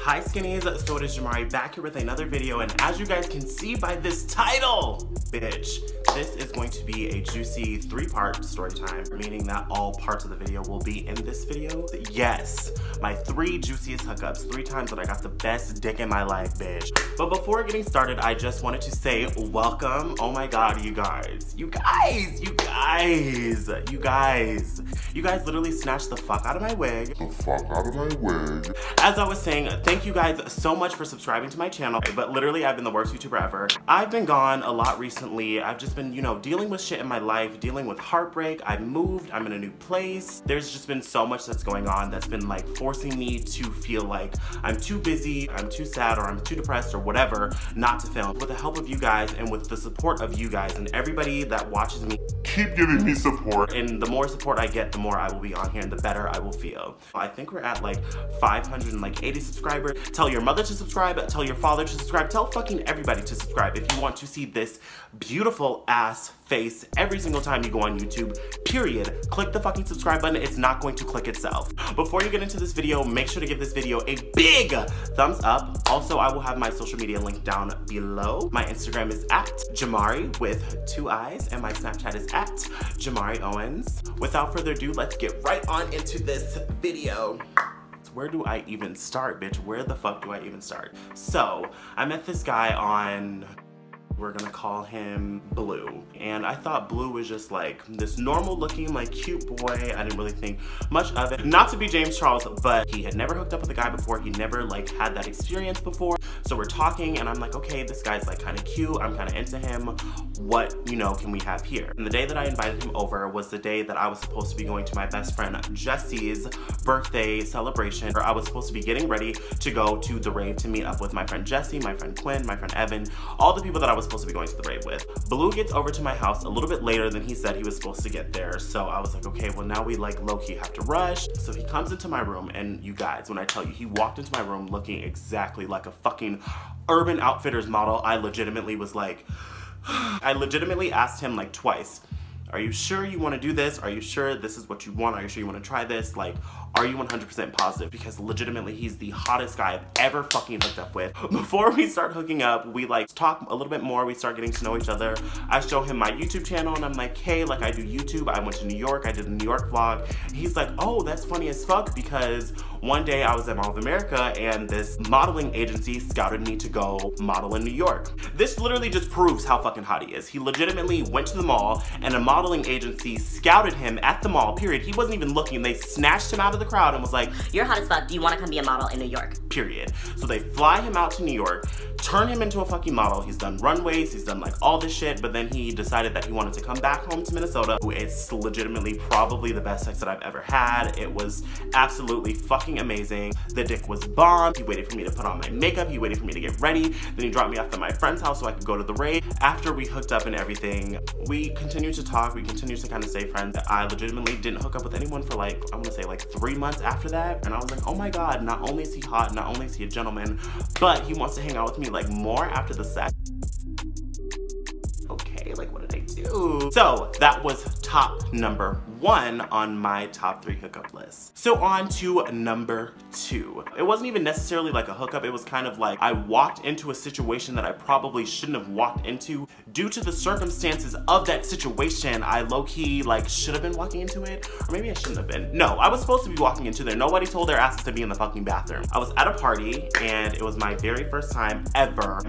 Hi skinnies, so it is Jamari back here with another video, and as you guys can see by this title, bitch, this is going to be a juicy 3-part story time, meaning that all parts of the video will be in this video. Yes, my 3 juiciest hookups, 3 times that I got the best dick in my life, bitch. But before getting started, I just wanted to say welcome. Oh my god, you guys literally snatched the fuck out of my wig. As I was saying, thank you guys so much for subscribing to my channel, but literally I've been the worst YouTuber ever. I've been gone a lot recently. I've just been, dealing with shit in my life, dealing with heartbreak. I've moved, I'm in a new place. There's just been so much that's going on that's been like forcing me to feel like I'm too busy, I'm too sad, or I'm too depressed or whatever not to film. With the help of you guys and with the support of you guys and everybody that watches me, keep giving me support. And the more support I get, the more I will be on here and the better I will feel. I think we're at like 580 subscribers. Tell your mother to subscribe, tell your father to subscribe, tell fucking everybody to subscribe if you want to see this beautiful ass face every single time you go on YouTube, period. Click the fucking subscribe button, it's not going to click itself. Before you get into this video, make sure to give this video a big thumbs up. Also, I will have my social media link down below. My Instagram is at Jamari with 2 eyes and my Snapchat is at Jamari Owens. Without further ado, let's get right on into this video. Where do I even start, bitch? Where the fuck do I even start? So, I met this guy on, we're gonna call him Blue. And I thought Blue was just like this normal looking, like cute boy. I didn't really think much of it. Not to be James Charles, but he had never hooked up with a guy before. He never like had that experience before. So we're talking and I'm like, okay, this guy's like kind of cute. I'm kind of into him. What, can we have here? And the day that I invited him over was the day that I was supposed to be going to my best friend Jesse's birthday celebration. I was supposed to be getting ready to go to the rave to meet up with my friend Jesse, my friend Quinn, my friend Evan, all the people that I was supposed to be going to the rave with. Blue gets over to my house a little bit later than he said he was supposed to get there. So I was like, okay, well now we like low-key have to rush. So he comes into my room and you guys, when I tell you, he walked into my room looking exactly like a fucking Urban Outfitters model. I legitimately was like, I legitimately asked him like twice, are you sure you want to do this? Are you sure this is what you want? Are you sure you want to try this? Like, are you 100% positive? Because legitimately, he's the hottest guy I've ever fucking hooked up with. Before we start hooking up, we like talk a little bit more. We start getting to know each other. I show him my YouTube channel and I'm like, hey, like I do YouTube. I went to New York. I did a New York vlog. He's like, oh, that's funny as fuck, because one day I was at Mall of America and this modeling agency scouted me to go model in New York. This literally just proves how fucking hot he is. He legitimately went to the mall and a modeling agency scouted him at the mall, period. He wasn't even looking. They snatched him out of the crowd and was like, you're hot as fuck, do you want to come be a model in New York? Period. So they fly him out to New York, turn him into a fucking model. He's done runways, he's done like all this shit, but then he decided that he wanted to come back home to Minnesota. It's legitimately probably the best sex that I've ever had. It was absolutely fucking amazing. The dick was bomb. He waited for me to put on my makeup, he waited for me to get ready, then he dropped me off at my friend's house so I could go to the rave. After we hooked up and everything, we continued to talk, we continued to kind of stay friends. I legitimately didn't hook up with anyone for like, I want to say like 3 months after that, and I was like, oh my god, not only is he hot, not only is he a gentleman, but he wants to hang out with me like more after the sex. Okay, like what did I do? So that was top number 1 on my top 3 hookup list. So on to number 2. It wasn't even necessarily like a hookup, it was kind of like I walked into a situation that I probably shouldn't have walked into. Due to the circumstances of that situation, I low-key like should have been walking into it, or maybe I shouldn't have been. No, I was supposed to be walking into there. Nobody told their asses to be in the fucking bathroom. I was at a party and it was my very first time ever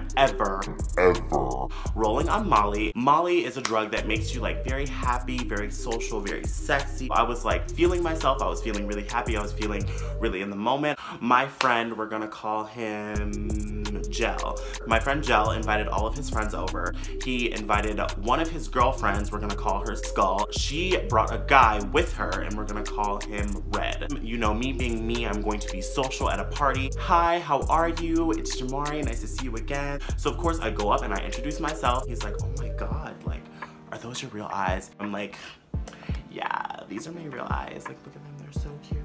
rolling on Molly. Molly is a drug that makes you like very happy, very social, very sexy. I was like feeling myself, I was feeling really happy, I was feeling really in the moment. My friend, we're gonna call him Gel. My friend Gel invited all of his friends over. He invited one of his girlfriends, we're gonna call her Skull. She brought a guy with her and we're gonna call him Red. You know, me being me, I'm going to be social at a party. Hi, how are you? It's Jamari, nice to see you again. So of course I go up and I introduce myself. He's like, oh my god, like, are those your real eyes? I'm like, yeah, these are my real eyes. Like, look at them, they're so cute.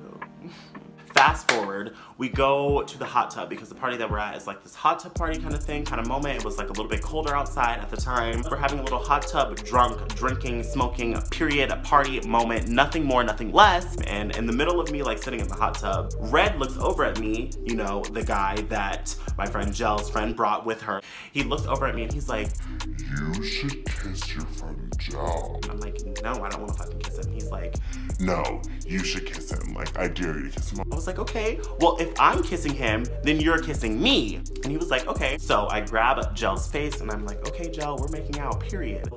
Fast forward, we go to the hot tub because the party that we're at is like this hot tub party kind of thing, kind of moment. It was like a little bit colder outside at the time. We're having a little hot tub, drunk, drinking, smoking, period, a party moment, nothing more, nothing less. And in the middle of me like sitting in the hot tub, Red looks over at me, you know, the guy that my friend Jel's friend brought with her. He looks over at me and he's like, "You should kiss your friend Jel." I'm like, no, I don't want to fucking kiss him. He's like, "No, you should kiss him. Like, I dare you to kiss him." I was like, okay, well, if I'm kissing him, then you're kissing me. And he was like, okay. So I grab Jel's face and I'm like, okay, Jel, we're making out, period.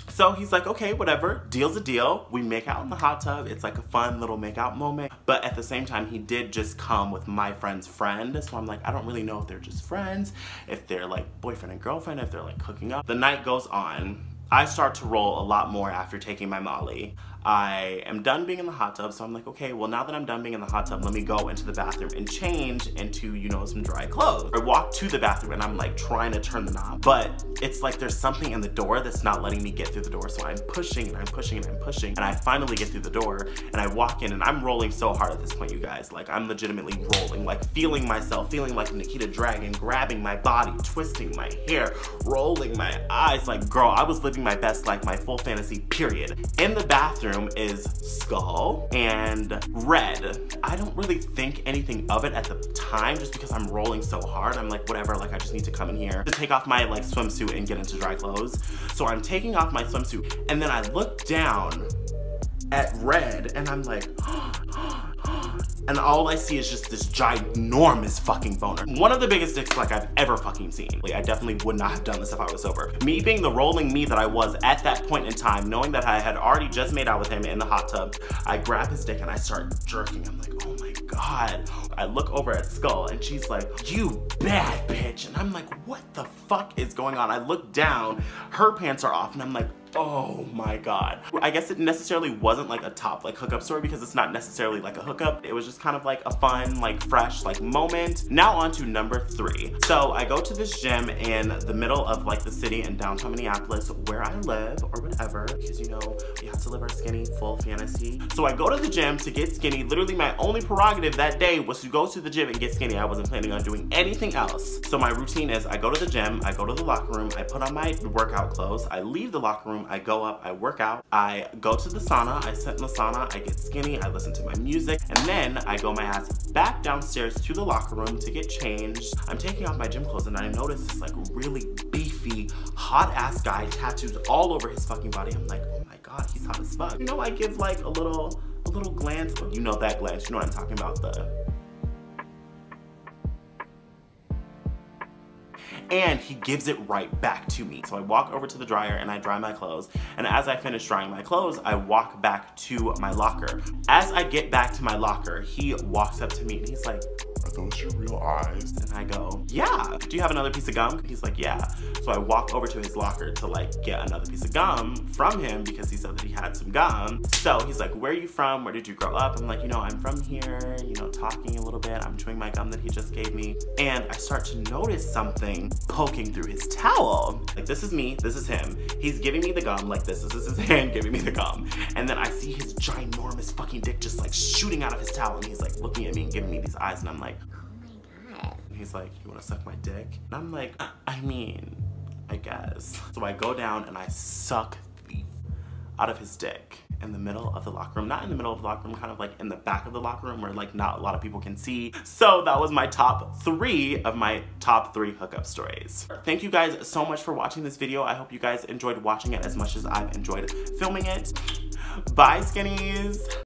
So he's like, okay, whatever, deal's a deal. We make out in the hot tub. It's like a fun little make out moment. But at the same time, he did just come with my friend's friend. So I'm like, I don't really know if they're just friends, if they're like boyfriend and girlfriend, if they're like hooking up. The night goes on. I start to roll a lot more after taking my Molly. I am done being in the hot tub, so I'm like, okay, well, now that I'm done being in the hot tub, let me go into the bathroom and change into, you know, some dry clothes. I walk to the bathroom and I'm like trying to turn the knob, but it's like there's something in the door that's not letting me get through the door, so I'm pushing and I'm pushing and I'm pushing, and I finally get through the door, and I walk in, and I'm rolling so hard at this point, you guys. Like, I'm legitimately rolling, like feeling myself, feeling like Nikita Dragon, grabbing my body, twisting my hair, rolling my eyes. Like, girl, I was living my best life, my full fantasy, period. In the bathroom is Skull and Red. I don't really think anything of it at the time just because I'm rolling so hard. I'm like, whatever, like I just need to come in here to take off my like swimsuit and get into dry clothes. So I'm taking off my swimsuit and then I look down at Red and I'm like, and all I see is just this ginormous fucking boner. One of the biggest dicks like I've ever fucking seen. Like, I definitely would not have done this if I was sober. Me being the rolling me that I was at that point in time, knowing that I had already just made out with him in the hot tub, I grab his dick and I start jerking. I'm like, oh my God. I look over at Skull and she's like, you bad bitch. And I'm like, what the fuck is going on? I look down, her pants are off, and I'm like, oh my God. I guess it necessarily wasn't like a top like hookup story because it's not necessarily like a hookup. It was just kind of like a fun, like fresh like moment. Now on to number 3. So I go to this gym in the middle of like the city in downtown Minneapolis where I live or whatever, because you know, we have to live our skinny full fantasy. So I go to the gym to get skinny. Literally my only prerogative that day was to go to the gym and get skinny. I wasn't planning on doing anything else. So my routine is I go to the gym, I go to the locker room, I put on my workout clothes, I leave the locker room, I go up, I work out, I go to the sauna, I sit in the sauna, I get skinny, I listen to my music, and then I go my ass back downstairs to the locker room to get changed. I'm taking off my gym clothes and I notice this like really beefy, hot ass guy, tattoos all over his fucking body. I'm like, oh my God, he's hot as fuck. You know, I give like a little glance, you know that glance, you know what I'm talking about, and he gives it right back to me. So I walk over to the dryer and I dry my clothes. And as I finish drying my clothes, I walk back to my locker. As I get back to my locker, he walks up to me and he's like, "Are those your real eyes?" And I go, yeah. Do you have another piece of gum? He's like, yeah. So I walk over to his locker to like get another piece of gum from him because he said that he had some gum. So he's like, where are you from? Where did you grow up? I'm like, you know, I'm from here, you know, talking a little bit. I'm chewing my gum that he just gave me. And I start to notice something poking through his towel. Like, this is me, this is him. He's giving me the gum like this. This is his hand giving me the gum. And then I see his ginormous fucking dick just like shooting out of his towel. And he's like looking at me and giving me these eyes. And I'm like, oh my God. And he's like, you wanna suck my dick? And I'm like, I mean, I guess. So I go down and I suck the out of his dick in the middle of the locker room. Not in the middle of the locker room, kind of like in the back of the locker room where like not a lot of people can see. So that was my top 3 of my top 3 hookup stories. Thank you guys so much for watching this video. I hope you guys enjoyed watching it as much as I've enjoyed filming it. Bye, skinnies.